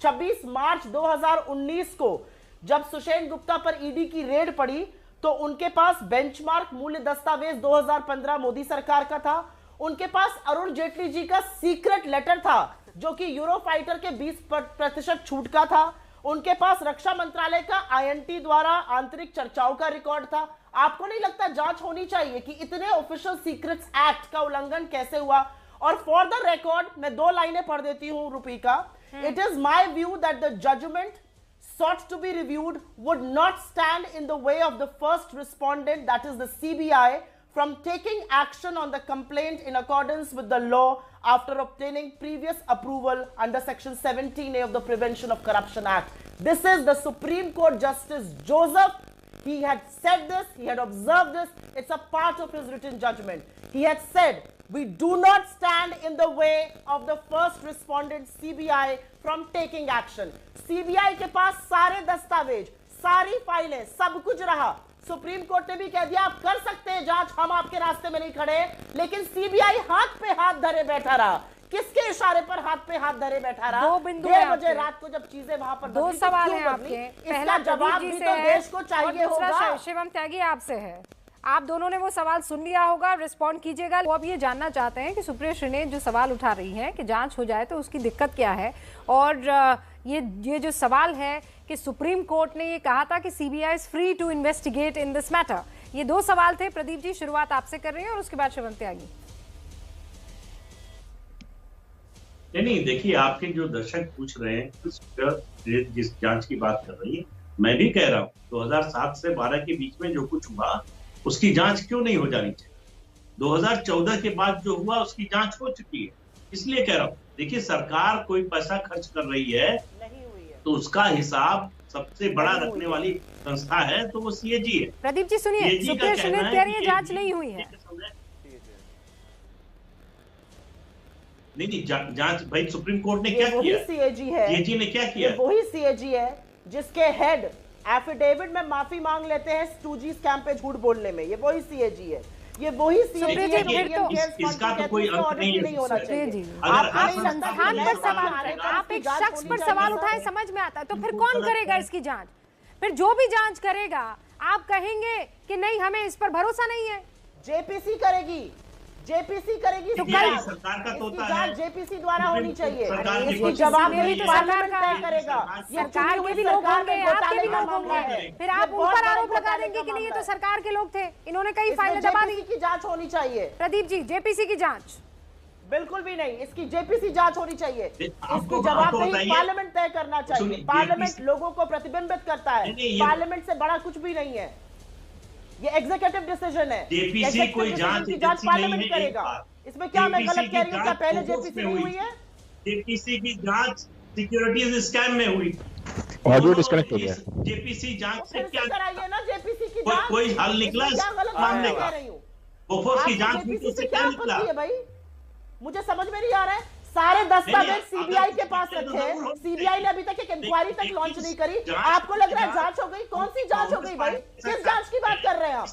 26 मार्च 2019 को जब सुषेण गुप्ता पर ईडी की रेड पड़ी तो उनके पास बेंचमार्क मूल्य दस्तावेज 2015 मोदी सरकार का था, उनके पास अरुण जेटली जी का सीक्रेट लेटर था जो कि यूरोफाइटर के 20% छूट का था, उनके पास रक्षा मंत्रालय का आईएनटी द्वारा आंतरिक चर्चाओं का रिकॉर्ड था। आपको नहीं लगता जांच होनी चाहिए कि इतने ऑफिशियल सीक्रेट्स एक्ट का उल्लंघन कैसे हुआ? और फॉर द रिकॉर्ड मैं 2 लाइनें पढ़ देती हूं Rupika. It is my view that the judgement sought to be reviewed would not stand in the way of the first respondent, that is the CBI, from taking action on the complaint in accordance with the law after obtaining previous approval under Section 17A of the Prevention of Corruption Act. This is the Supreme Court Justice Joseph. He had said this, he had observed this, it's a part of his written judgment. He had said, we do not stand in the way of the first respondent CBI from taking action. CBI के पास सारे दस्तावेज, सारी फाइलें, सब कुछ रहा। Supreme court ने भी कह दिया आप कर सकते हैं जांच, हम आपके रास्ते में नहीं खड़े, लेकिन सीबीआई हाथ पे हाथ धरे बैठा रहा। किसके इशारे पर हाथ पे हाथ धरे बैठा रहा? 2 बिंदु 1:30 बजे रात को जब चीजें वहां पर 2 सवाल हैं आपके। पहला जवाब भी तो देश को चाहिए होगा। शिवम त्यागी आपसे है, आप दोनों ने वो सवाल सुन लिया होगा, रिस्पॉन्ड कीजिएगा। वो अब ये जानना चाहते हैं कि सुप्रिया श्रीनेत जो सवाल उठा रही हैं कि जांच हो जाए तो उसकी दिक्कत क्या है, और ये जो सवाल है कि सुप्रीम कोर्ट ने ये कहा था कि CBI is free to investigate in this matter. ये 2 सवाल थे। प्रदीप जी शुरुआत आपसे कर रहे हैं और उसके बाद शिवम त्यागी। नहीं, देखिए आपके जो दर्शक पूछ रहे हैं जिस जांच की बात कर रही है, मैं भी कह रहा हूँ 2007 से 12 के बीच में जो कुछ हुआ उसकी जांच क्यों नहीं हो जानी चाहिए? 2014 के बाद जो हुआ उसकी जांच हो चुकी है, इसलिए कह रहा हूँ। देखिए सरकार कोई पैसा खर्च कर रही है तो उसका हिसाब सबसे बड़ा रखने वाली संस्था है तो वो सीएजी है। प्रदीप जी सुनिए, सुप्रिया श्रीनेत कह रही है जांच नहीं हुई है। नहीं, जांच भाई सुप्रीम कोर्ट ने क्या किया? सीएजी है, सीएजी ने क्या किया? वही सीएजी है जिसके हेड एफिडेविट में माफी मांग लेते हैं 2G स्कैम पे झूठ बोलने में। ये वही सीएजी है, ये वही सीएजी है। इसका तो कोई अंत नहीं होना चाहिए। आप संस्थान पर सवाल, आप एक शख्स पर सवाल उठाए समझ में आता है, तो फिर कौन करेगा इसकी जांच? फिर जो भी जांच करेगा आप कहेंगे कि नहीं हमें इस पर भरोसा नहीं है। जेपीसी करेगी तो कल सरकार का तोता है, जेपीसी द्वारा होनी चाहिए। इसकी जवाबदेही तो सरकार का तय करेगा। सरकार के भी लोग होंगे, आपके भी लोग होंगे, फिर आप उन पर आरोप लगा देंगे कि नहीं ये तो सरकार के लोग थे, इन्होंने कई फाइलें दबा दी। की जांच होनी चाहिए प्रदीप जी, जेपीसी की जांच बिल्कुल भी नहीं, इसकी जेपीसी जांच होनी चाहिए। इसकी जवाबदेही पार्लियामेंट तय करना चाहिए। पार्लियामेंट लोगों को प्रतिबिंबित करता है, पार्लियामेंट से बड़ा कुछ भी नहीं है, ये एग्जीक्यूटिव डिसीजन है। जेपीसी कोई जांच पार्लियामेंट करेगा। इसमें क्या मैं गलत कह रही हूँ? क्या पहले जेपीसी नहीं हुई है? जेपीसी की जांच सिक्योरिटीज स्कैम में हुई। ऑडियो डिस्कनेक्ट हो गया। जेपीसी जांच से क्या कराइए ना, जेपीसी की जांच। कोई हल निकला मामले का? बोफोर्स की जांच में उससे क्या निकला भाई? मुझे समझ में नहीं आ रहा है। सारे दस्तावेज सीबीआई के पास रखे हैं, सीबीआई ने अभी तक एक इंक्वायरी तक लॉन्च नहीं करी। आपको लग रहा है जांच हो गई? कौन सी जांच हो गई भाई? किस जांच की बात कर रहे हैं आप?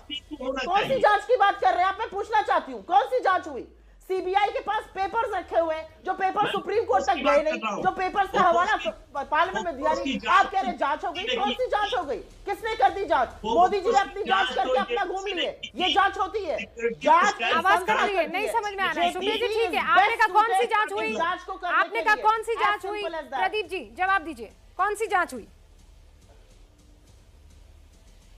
कौन सी जांच की बात कर रहे हैं आप? मैं पूछना चाहती हूँ, कौन सी जांच हुई? सीबीआई के पास पेपर्स रखे हुए हैं, जो पेपर सुप्रीम कोर्ट तक गए नहीं, जो पेपर्स का हवाला पार्लियामेंट में दिया नहीं। आप कह रहे जांच हो गई? कौन सी जांच हो गई? किसने कर दी जांच? मोदी जी ने अपनी जांच करके अपना घूम लिए। ये जांच होती है? जांच आवाज कम रही है, नहीं समझ में आ रहा है। सुप्रिया जी ठीक है, आपने कहा कौन सी जांच हुई? आपने कहा कौन सी जांच हुई? प्रदीप जी जवाब दीजिए, कौन सी जांच हुई?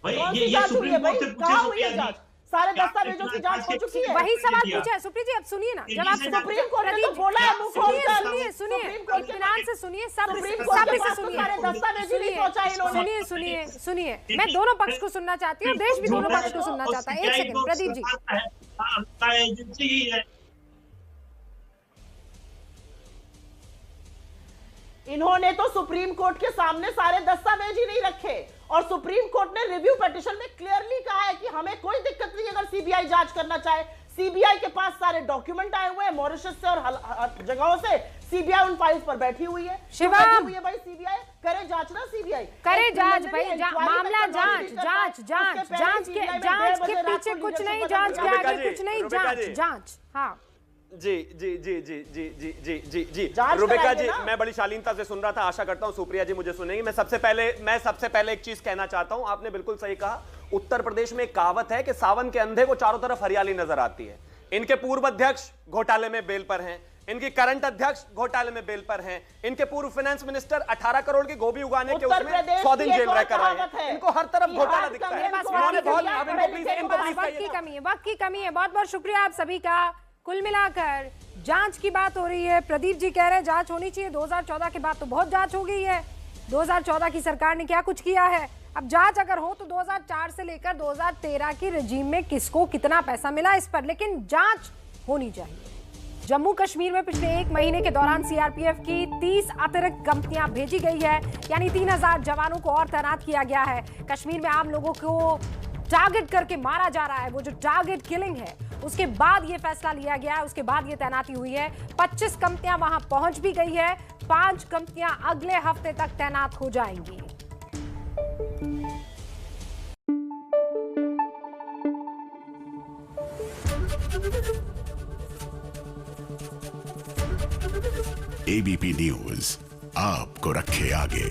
ये सुप्रीम कोर्ट से पूछे सुप्रिया जी। सारे दस्तावेजों की जांच हो चुकी है। वही सवाल पूछा है सुप्रिया जी, अब सुनिए ना जब आप सुप्रीम कोर्ट ने तो बोला है, सुनिए इत्मीनान से सुनिए, सब्र से सुनिए। मैं दोनों पक्ष को सुनना चाहती हूँ, देश भी दोनों पक्ष को सुनना चाहता है। एक सेकंड प्रदीप जी। इन्होंने तो सुप्रीम कोर्ट के सामने सारे दस्तावेज ही नहीं रखे, और सुप्रीम कोर्ट ने रिव्यू पिटीशन में क्लियरली कहा है कि हमें कोई दिक्कत नहीं अगर सीबीआई जांच करना चाहे। सीबीआई के पास सारे डॉक्यूमेंट आए हुए हैं मॉरिशस से और जगहों से। सीबीआई उन फाइल्स पर बैठी हुई है। शिवा हुई है भाई, सीबीआई करे जांच ना, सीबीआई करे जांच भाई, मामला जांच के पीछे कुछ नहीं, जांच के आगे कुछ नहीं, जांच। हाँ जी जी जी जी जी जी जी जी जी रुबिका जी, मैं बड़ी शालीनता से सुन रहा था, आशा करता हूं सुप्रिया जी मुझे सुनेंगी। मैं सबसे पहले एक चीज कहना चाहता हूं। आपने बिल्कुल सही कहा, उत्तर प्रदेश में एक कहावत है कि सावन के अंधे को चारों तरफ हरियाली नजर आती है। इनके पूर्व अध्यक्ष घोटाले में बेल पर हैं, इनकी करंट अध्यक्ष घोटाले में बेल पर हैं, इनके पूर्व फाइनेंस मिनिस्टर 18 करोड़ की गोभी उगाने के उसमें 100 दिन जेल रहकर आए हैं। इनको हर तरफ घोटाला दिखता है। वक्त की कमी है। बहुत बहुत शुक्रिया आप सभी का। कुल मिलाकर जांच की बात हो रही है। प्रदीप जी कह रहे हैं जांच होनी चाहिए। 2014 के बाद तो बहुत जांच हो गई है। 2014 की सरकार ने क्या कुछ किया है? अब जांच अगर हो तो 2004 से लेकर 2013 की रेजिम में किसको कितना पैसा मिला इस पर, लेकिन जांच होनी चाहिए। जम्मू कश्मीर में पिछले 1 महीने के दौरान सीआरपीएफ की 30 अतिरिक्त कंपनियां भेजी गई है, यानी 3000 जवानों को और तैनात किया गया है। कश्मीर में आम लोगों को टारगेट करके मारा जा रहा है, वो जो टारगेट किलिंग है, उसके बाद ये फैसला लिया गया है, उसके बाद ये तैनाती हुई है। 25 कंपनियां वहां पहुंच भी गई है, 5 कंपनियां अगले हफ्ते तक तैनात हो जाएंगी। एबीपी न्यूज आपको रखे आगे।